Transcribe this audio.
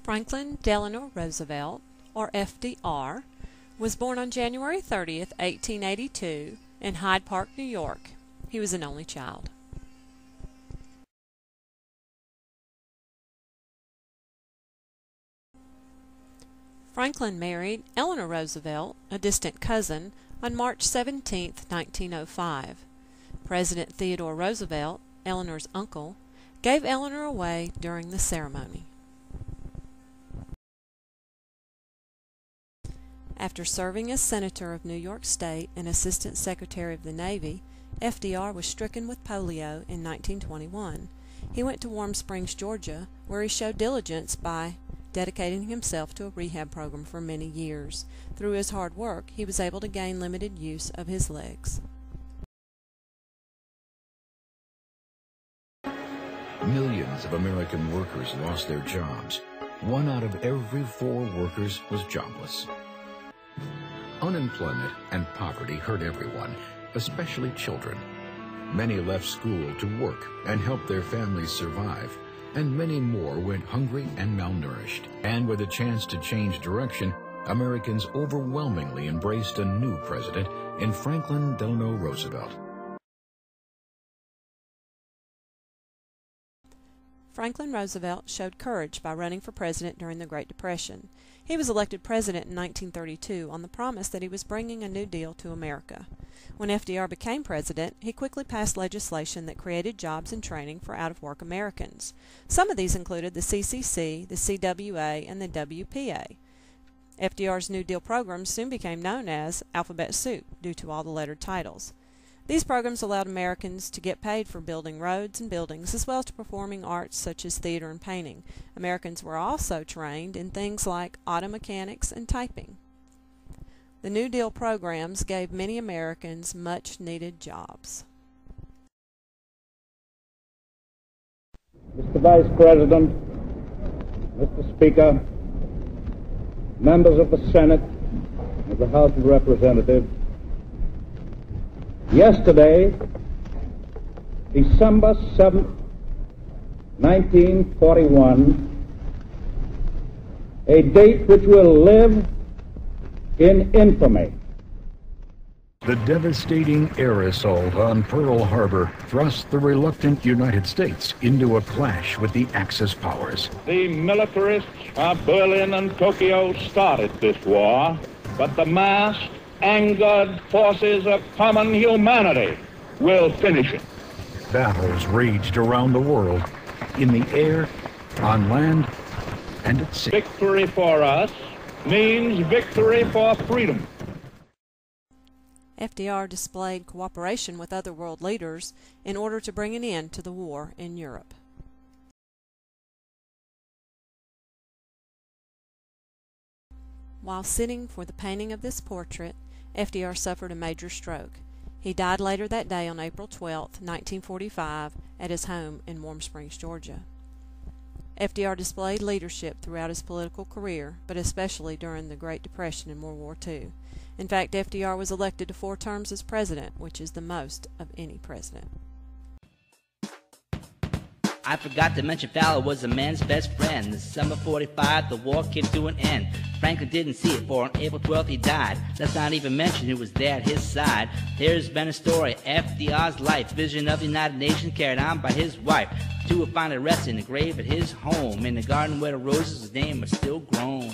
Franklin Delano Roosevelt, or FDR, was born on January 30th, 1882, in Hyde Park, New York. He was an only child. Franklin married Eleanor Roosevelt, a distant cousin, on March 17, 1905. President Theodore Roosevelt, Eleanor's uncle, gave Eleanor away during the ceremony. After serving as Senator of New York State and Assistant Secretary of the Navy, FDR was stricken with polio in 1921. He went to Warm Springs, Georgia, where he showed diligence by dedicating himself to a rehab program for many years. Through his hard work, he was able to gain limited use of his legs. Millions of American workers lost their jobs. 1 out of every 4 workers was jobless. Unemployment and poverty hurt everyone, especially children. Many left school to work and help their families survive, and many more went hungry and malnourished. And with a chance to change direction, Americans overwhelmingly embraced a new president in Franklin Delano Roosevelt. Franklin Roosevelt showed courage by running for president during the Great Depression. He was elected president in 1932 on the promise that he was bringing a New Deal to America. When FDR became president, he quickly passed legislation that created jobs and training for out-of-work Americans. Some of these included the CCC, the CWA, and the WPA. FDR's New Deal programs soon became known as alphabet soup due to all the lettered titles. These programs allowed Americans to get paid for building roads and buildings, as well as to performing arts such as theater and painting. Americans were also trained in things like auto mechanics and typing. The New Deal programs gave many Americans much-needed jobs. Mr. Vice President, Mr. Speaker, members of the Senate, of the House of Representatives, yesterday, December 7th, 1941, a date which will live in infamy. The devastating air assault on Pearl Harbor thrust the reluctant United States into a clash with the Axis powers. The militarists of Berlin and Tokyo started this war, but the massed, angered forces of common humanity will finish it. Battles raged around the world, in the air, on land, and at sea. Victory for us means victory for freedom. FDR displayed cooperation with other world leaders in order to bring an end to the war in Europe. While sitting for the painting of this portrait, FDR suffered a major stroke. He died later that day on April 12, 1945, at his home in Warm Springs, Georgia. FDR displayed leadership throughout his political career, but especially during the Great Depression and World War II. In fact, FDR was elected to 4 terms as president, which is the most of any president. I forgot to mention Fowler was a man's best friend. The summer 45, the war came to an end. Franklin didn't see it, for on April 12th he died. Let's not even mention who was there at his side. Here's been a story, FDR's life, vision of the United Nations carried on by his wife. 2 were finally rested in the grave at his home, in the garden where the roses, his name, are still grown.